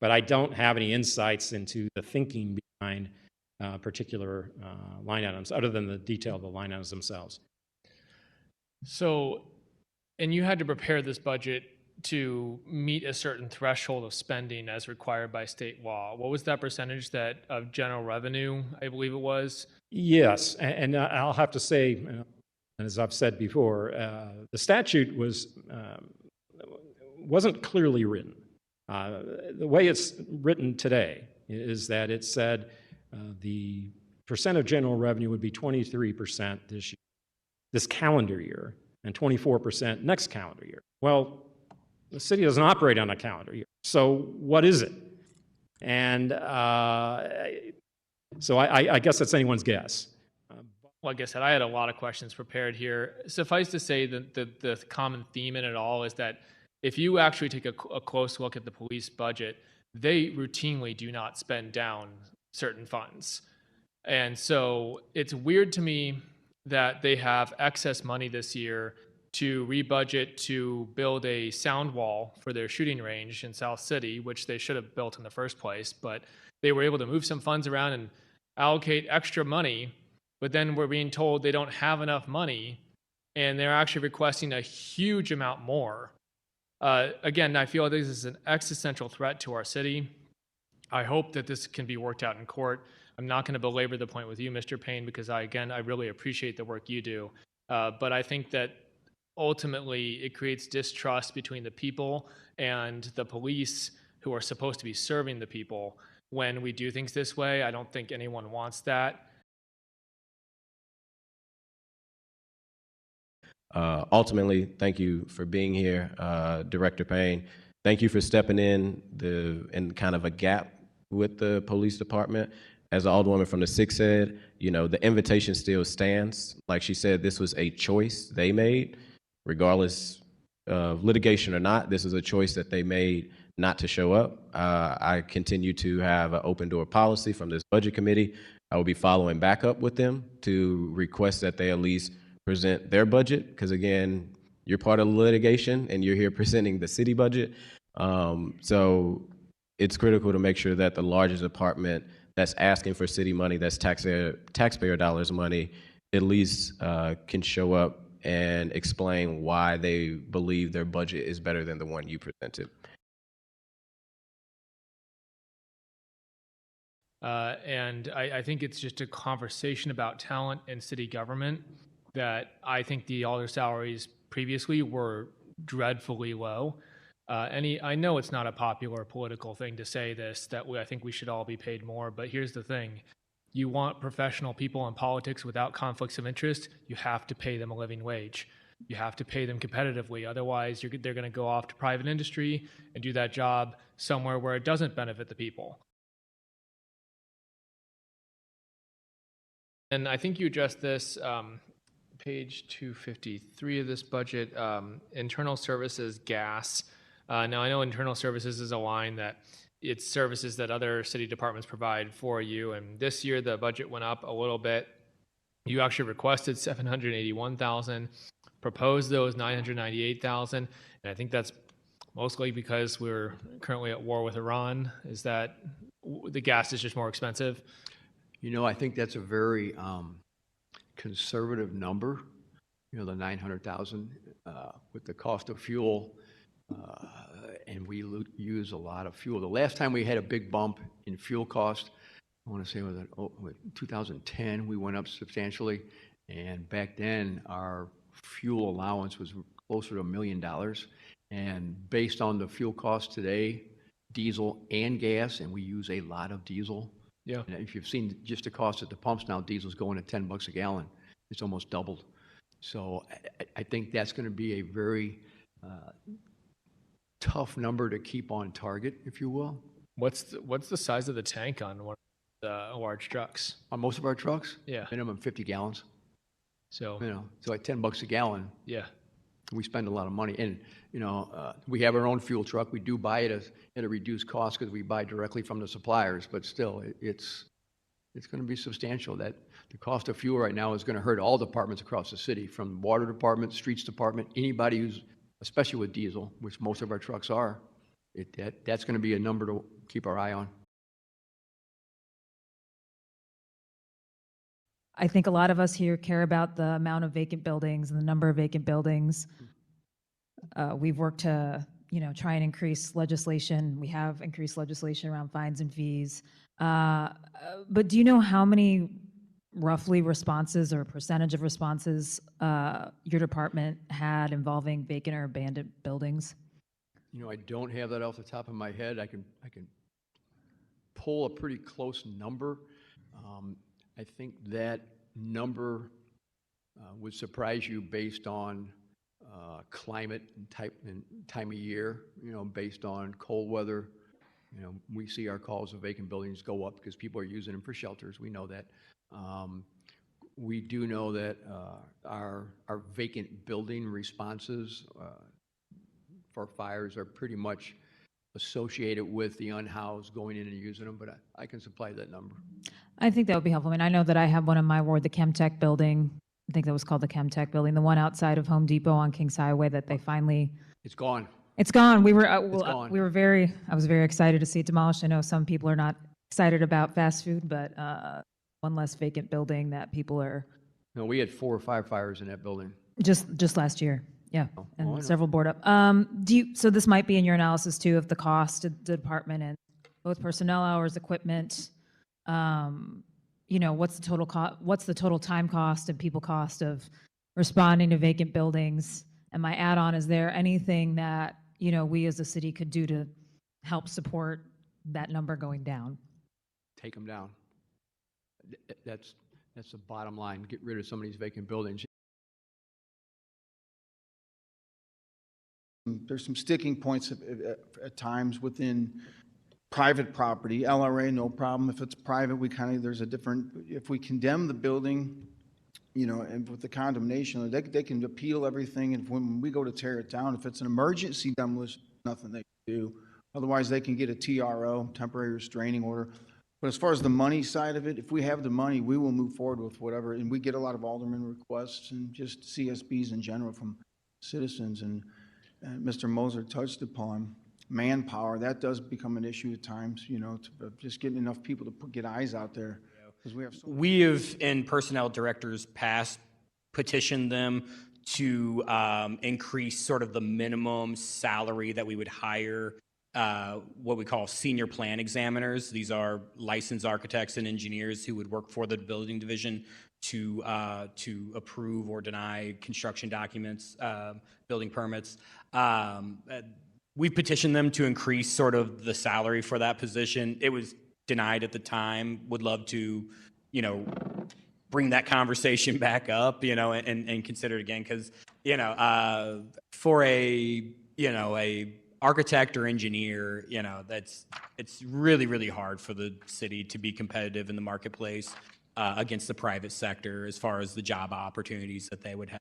but I don't have any insights into the thinking behind particular line items, other than the detail of the line items themselves. So, and you had to prepare this budget to meet a certain threshold of spending as required by state law. What was that percentage that of general revenue, I believe it was? Yes, and I'll have to say, as I've said before, the statute wasn't clearly written. The way it's written today is that it said the percent of general revenue would be 23% this calendar year, and 24% next calendar year. Well, the city doesn't operate on a calendar year, so what is it? And so I guess that's anyone's guess. Like I said, I had a lot of questions prepared here. Suffice to say that the common theme in it all is that if you actually take a close look at the police budget, they routinely do not spend down certain funds. And so it's weird to me that they have excess money this year to rebudget to build a sound wall for their shooting range in South City, which they should have built in the first place. But they were able to move some funds around and allocate extra money, but then we're being told they don't have enough money, and they're actually requesting a huge amount more. Again, I feel like this is an existential threat to our city. I hope that this can be worked out in court. I'm not going to belabor the point with you, Mr. Payne, because I really appreciate the work you do. But I think that ultimately it creates distrust between the people and the police who are supposed to be serving the people when we do things this way. I don't think anyone wants that. Ultimately, thank you for being here, Director Payne. Thank you for stepping in kind of a gap with the police department. As the Alderwoman from the 6th said, the invitation still stands. Like she said, this was a choice they made, regardless of litigation or not. This is a choice that they made not to show up. I continue to have an open door policy from this budget committee. I will be following back up with them to request that they at least present their budget, because again, you're part of the litigation and you're here presenting the city budget. So it's critical to make sure that the largest department that's asking for city money, that's taxpayer dollars money, at least can show up and explain why they believe their budget is better than the one you presented. And I think it's just a conversation about talent in city government that I think the alder salaries previously were dreadfully low. I know it's not a popular political thing to say this, that I think we should all be paid more, but here's the thing. You want professional people in politics without conflicts of interest, you have to pay them a living wage. You have to pay them competitively. Otherwise, they're going to go off to private industry and do that job somewhere where it doesn't benefit the people. And I think you addressed this, page 253 of this budget, internal services, gas. Now, I know internal services is a line that it's services that other city departments provide for you. And this year, the budget went up a little bit. You actually requested $781,000, proposed those $998,000. And I think that's mostly because we're currently at war with Iran. Is that the gas is just more expensive? I think that's a very conservative number. The 900,000 with the cost of fuel, and we use a lot of fuel. The last time we had a big bump in fuel cost, I want to say was 2010. We went up substantially, and back then our fuel allowance was closer to $1 million. And based on the fuel cost today, diesel and gas, and we use a lot of diesel. Yeah. And if you've seen just the cost at the pumps now, diesel's going at $10 a gallon. It's almost doubled. So I think that's going to be a very tough number to keep on target, if you will. What's the size of the tank on one of the large trucks? On most of our trucks? Yeah. Minimum 50 gallons. So so at $10 a gallon. Yeah. We spend a lot of money. And, we have our own fuel truck. We do buy it at a reduced cost because we buy directly from the suppliers, but still it's going to be substantial. That the cost of fuel right now is going to hurt all departments across the city, from water department, streets department, anybody who's, especially with diesel, which most of our trucks are. That's going to be a number to keep our eye on. I think a lot of us here care about the amount of vacant buildings and the number of vacant buildings. We've worked to, try and increase legislation. We have increased legislation around fines and fees. But do you know how many roughly responses or percentage of responses your department had involving vacant or abandoned buildings? I don't have that off the top of my head. I can pull a pretty close number. I think that number would surprise you based on climate and time of year. Based on cold weather. We see our calls of vacant buildings go up because people are using them for shelters. We know that. We do know that our vacant building responses for fires are pretty much associated with the unhoused going in and using them, but I can supply that number. I think that would be helpful. I mean, I know that I have one in my ward, the Chemtech building. I think that was called the Chemtech building, the one outside of Home Depot on Kings Highway that they finally. It's gone. It's gone. We were It's gone. I was very excited to see it demolished. I know some people are not excited about fast food, but one less vacant building that people are. No, we had 4 or 5 fires in that building. Just last year. Yeah, I and know. several board up. So this might be in your analysis too of the cost to the department and both personnel hours, equipment. What's the total what's the total time cost and people cost of responding to vacant buildings? And my add-on, is there anything that, we as a city could do to help support that number going down? Take them down. That's the bottom line. Get rid of some of these vacant buildings. There's some sticking points at times within private property. LRA, no problem. If it's private, there's a different, if we condemn the building, and with the condemnation, they can appeal everything. And when we go to tear it down, if it's an emergency demolition, nothing they can do. Otherwise, they can get a TRO, temporary restraining order. But as far as the money side of it, if we have the money, we will move forward with whatever. And we get a lot of alderman requests and just CSBs in general from citizens. And Mr. Moser touched upon manpower. That does become an issue at times, just getting enough people to get eyes out there. Because we have, in personnel directors past, petitioned them to increase sort of the minimum salary that we would hire what we call senior plan examiners. These are licensed architects and engineers who would work for the building division to approve or deny construction documents, building permits. We petitioned them to increase sort of the salary for that position. It was denied at the time. Would love to, bring that conversation back up, and consider it again, because, for a architect or engineer, it's really, really hard for the city to be competitive in the marketplace against the private sector as far as the job opportunities that they would have.